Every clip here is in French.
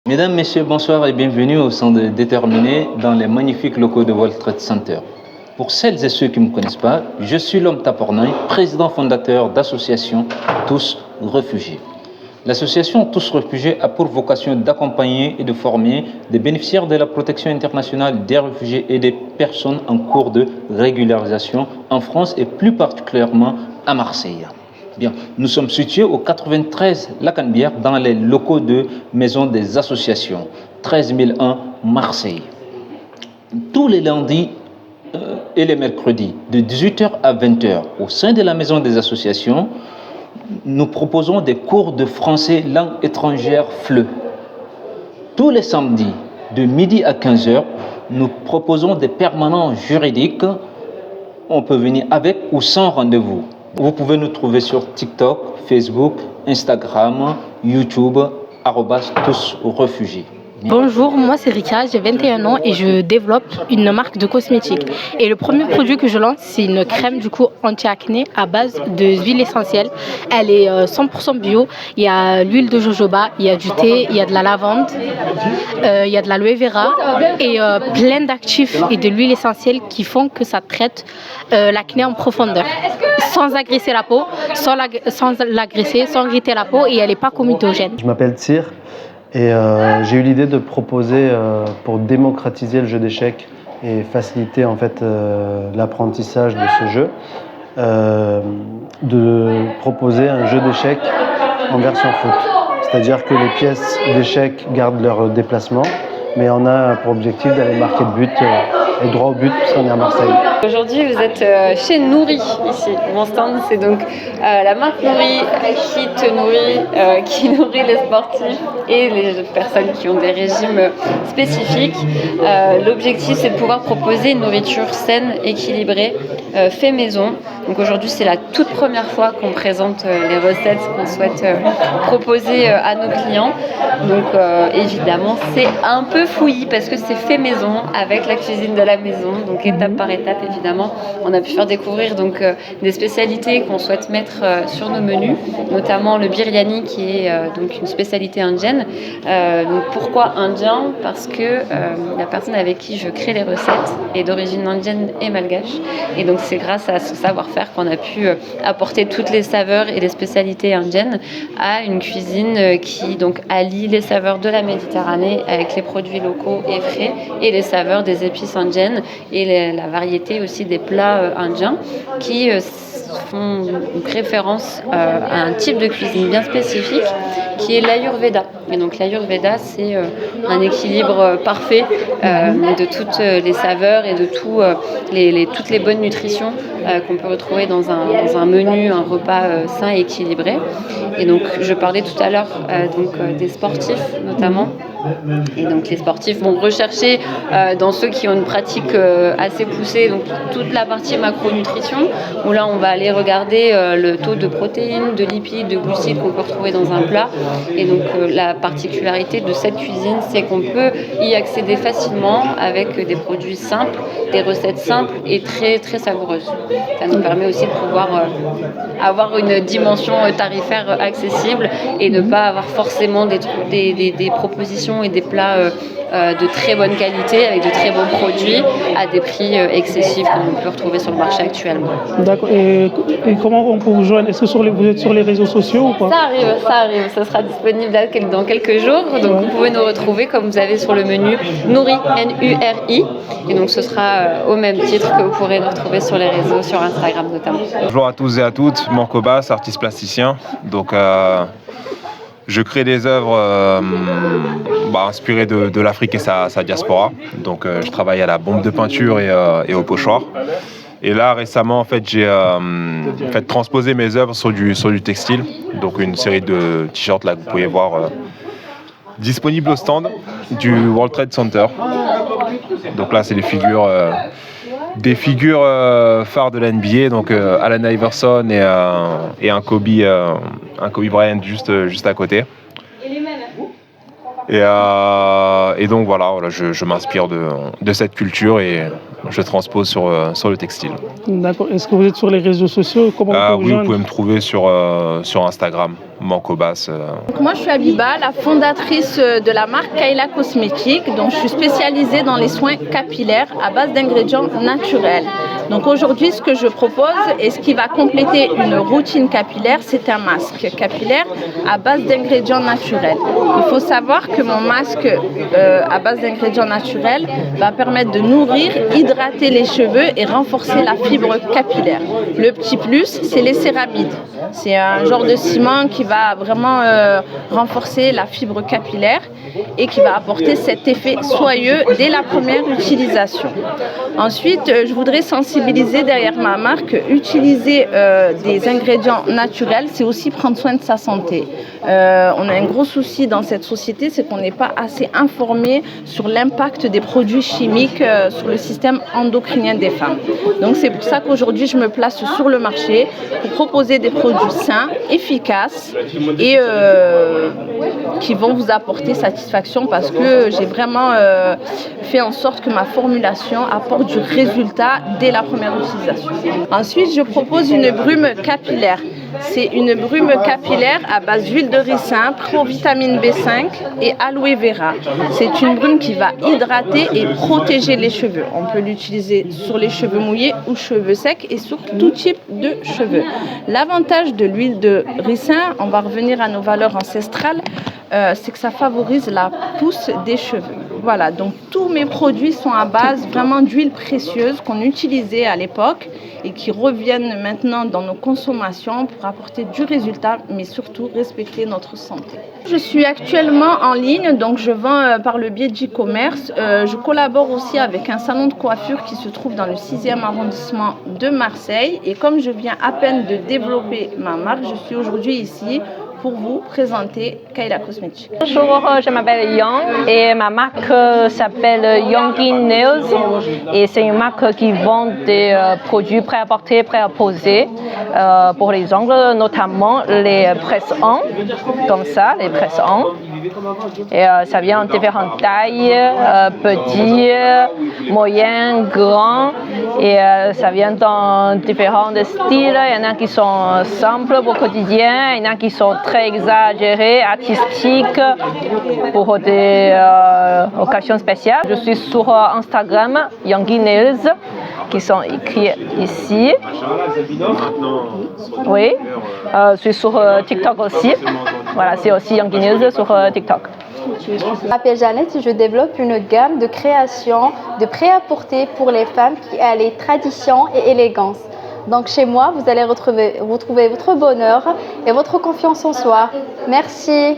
Mesdames, Messieurs, bonsoir et bienvenue au Centre Déterminé dans les magnifiques locaux de World Trade Center. Pour celles et ceux qui ne me connaissent pas, je suis Lom Tapornaï, président fondateur d'association Tous Réfugiés. L'association Tous Réfugiés a pour vocation d'accompagner et de former des bénéficiaires de la protection internationale des réfugiés et des personnes en cours de régularisation en France et plus particulièrement à Marseille. Bien, nous sommes situés au 93 La Canebière dans les locaux de Maison des Associations, 13001 Marseille. Tous les lundis et les mercredis, de 18h à 20h, au sein de la Maison des Associations, nous proposons des cours de français langue étrangère FLE. Tous les samedis, de midi à 15h, nous proposons des permanents juridiques. On peut venir avec ou sans rendez-vous. Vous pouvez nous trouver sur TikTok, Facebook, Instagram, YouTube, @tousrefugiés. Bonjour, moi c'est Rika, j'ai 21 ans et je développe une marque de cosmétiques. Et le premier produit que je lance, c'est une crème anti-acné à base de huile essentielle. Elle est 100% bio. Il y a l'huile de jojoba, il y a du thé, il y a de la lavande, il y a de l'aloe vera et plein d'actifs et de l'huile essentielle qui font que ça traite l'acné en profondeur. Sans agresser la peau, sans l'agresser, sans irriter la peau et elle n'est pas comedogène. Je m'appelle Tsir. Et j'ai eu l'idée de proposer, pour démocratiser le jeu d'échecs et faciliter en fait l'apprentissage de ce jeu, de proposer un jeu d'échecs en version foot. C'est-à-dire que les pièces d'échecs gardent leur déplacement, mais on a pour objectif d'aller marquer de but et droit au but puisqu'on est à Marseille. Aujourd'hui, vous êtes chez Nourri, ici. Mon stand, c'est donc la marque Nourri qui nourrit les sportifs et les personnes qui ont des régimes spécifiques. L'objectif, c'est de pouvoir proposer une nourriture saine, équilibrée, fait maison. Donc aujourd'hui, c'est la toute première fois qu'on présente les recettes qu'on souhaite proposer à nos clients. Donc évidemment, c'est un peu fouillis parce que c'est fait maison avec la cuisine de la maison. Donc étape par étape, évidemment, on a pu faire découvrir donc des spécialités qu'on souhaite mettre sur nos menus, notamment le biryani qui est donc une spécialité indienne. Donc pourquoi indien? Parce que la personne avec qui je crée les recettes est d'origine indienne et malgache. Et donc c'est grâce à ce savoir-faire qu'on a pu apporter toutes les saveurs et les spécialités indiennes à une cuisine qui donc allie les saveurs de la Méditerranée avec les produits locaux et frais et les saveurs des épices indiennes et la variété aussi des plats indiens qui font donc référence à un type de cuisine bien spécifique qui est l'Ayurveda. Et donc l'Ayurveda, c'est un équilibre parfait de toutes les saveurs et de toutes les bonnes nutritions qu'on peut retrouver dans un menu, un repas sain et équilibré. Et donc je parlais tout à l'heure des sportifs notamment. Et donc les sportifs vont rechercher dans ceux qui ont une pratique assez poussée, donc toute la partie macronutrition, où là on va aller regarder le taux de protéines, de lipides, de glucides qu'on peut retrouver dans un plat. Et donc la particularité de cette cuisine, c'est qu'on peut y accéder facilement avec des produits simples, des recettes simples et très très savoureuses. Ça nous permet aussi de pouvoir avoir une dimension tarifaire accessible et ne pas avoir forcément des propositions et des plats de très bonne qualité avec de très bons produits à des prix excessifs comme on peut retrouver sur le marché actuellement. D'accord. Et comment on peut vous joindre? Est-ce que vous êtes sur les réseaux sociaux ou pas? Ça arrive. Ça sera disponible dans quelques jours. Donc vous pouvez nous retrouver comme vous avez sur le menu Nourri, N-U-R-I. Et donc ce sera au même titre que vous pourrez nous retrouver sur les réseaux, sur Instagram notamment. Bonjour à tous et à toutes, Marco Bass, artiste plasticien. Donc je crée des œuvres inspirées de l'Afrique et sa diaspora. Donc je travaille à la bombe de peinture et au pochoir. Et là récemment en fait j'ai transposé mes œuvres sur du textile. Donc une série de t-shirts là que vous pouvez voir disponibles au stand du World Trade Center. Donc là c'est des figures phares de la NBA, donc Allen Iverson et un Kobe Bryant juste à côté. Et donc voilà, je m'inspire de cette culture et je transpose sur le textile. D'accord. Est-ce que vous êtes sur les réseaux sociaux? Comment on peut Oui, vous pouvez me trouver sur Instagram, Mancobas. Donc moi, je suis Abiba, la fondatrice de la marque Kayla Cosmétiques. Donc, je suis spécialisée dans les soins capillaires à base d'ingrédients naturels. Donc aujourd'hui, ce que je propose et ce qui va compléter une routine capillaire, c'est un masque capillaire à base d'ingrédients naturels. Il faut savoir que mon masque à base d'ingrédients naturels va permettre de nourrir, hydrater les cheveux et renforcer la fibre capillaire. Le petit plus, c'est les céramides. C'est un genre de ciment qui va vraiment renforcer la fibre capillaire et qui va apporter cet effet soyeux dès la première utilisation. Ensuite, je voudrais sensibiliser derrière ma marque, utiliser des ingrédients naturels, c'est aussi prendre soin de sa santé. On a un gros souci dans cette société, c'est qu'on n'est pas assez informé sur l'impact des produits chimiques sur le système endocrinien des femmes. Donc c'est pour ça qu'aujourd'hui je me place sur le marché pour proposer des produits sains, efficaces et qui vont vous apporter satisfaction parce que j'ai vraiment fait en sorte que ma formulation apporte du résultat dès la première utilisation. Ensuite, je propose une brume capillaire. C'est une brume capillaire à base d'huile de ricin, provitamine B5 et aloe vera. C'est une brume qui va hydrater et protéger les cheveux. On peut l'utiliser sur les cheveux mouillés ou cheveux secs et sur tout type de cheveux. L'avantage de l'huile de ricin, on va revenir à nos valeurs ancestrales, c'est que ça favorise la pousse des cheveux. Voilà, donc tous mes produits sont à base vraiment d'huiles précieuses qu'on utilisait à l'époque et qui reviennent maintenant dans nos consommations pour apporter du résultat, mais surtout respecter notre santé. Je suis actuellement en ligne, donc je vends par le biais d'e-commerce. Je collabore aussi avec un salon de coiffure qui se trouve dans le 6e arrondissement de Marseille. Et comme je viens à peine de développer ma marque, je suis aujourd'hui ici pour vous présenter Kayla Cosmétiques. Bonjour, je m'appelle Yang et ma marque s'appelle Yangi Nails et c'est une marque qui vend des produits prêts à porter, prêts à poser pour les ongles, notamment les presse-ongles, comme ça, les presse-ongles. Et ça vient en différentes tailles, petits, moyens, grands et ça vient dans différents styles. Il y en a qui sont simples pour le quotidien, il y en a qui sont très exagérés, artistiques pour des occasions spéciales. Je suis sur Instagram, Yangi Nails, qui sont écrits ici. Oui, je suis sur TikTok aussi. Voilà, c'est aussi Yangi Nails sur TikTok. Je m'appelle Jeannette et je développe une gamme de création de prêt-à-porter pour les femmes qui allient tradition et élégance. Donc chez moi, vous allez retrouver votre bonheur et votre confiance en soi. Merci.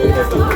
Yes.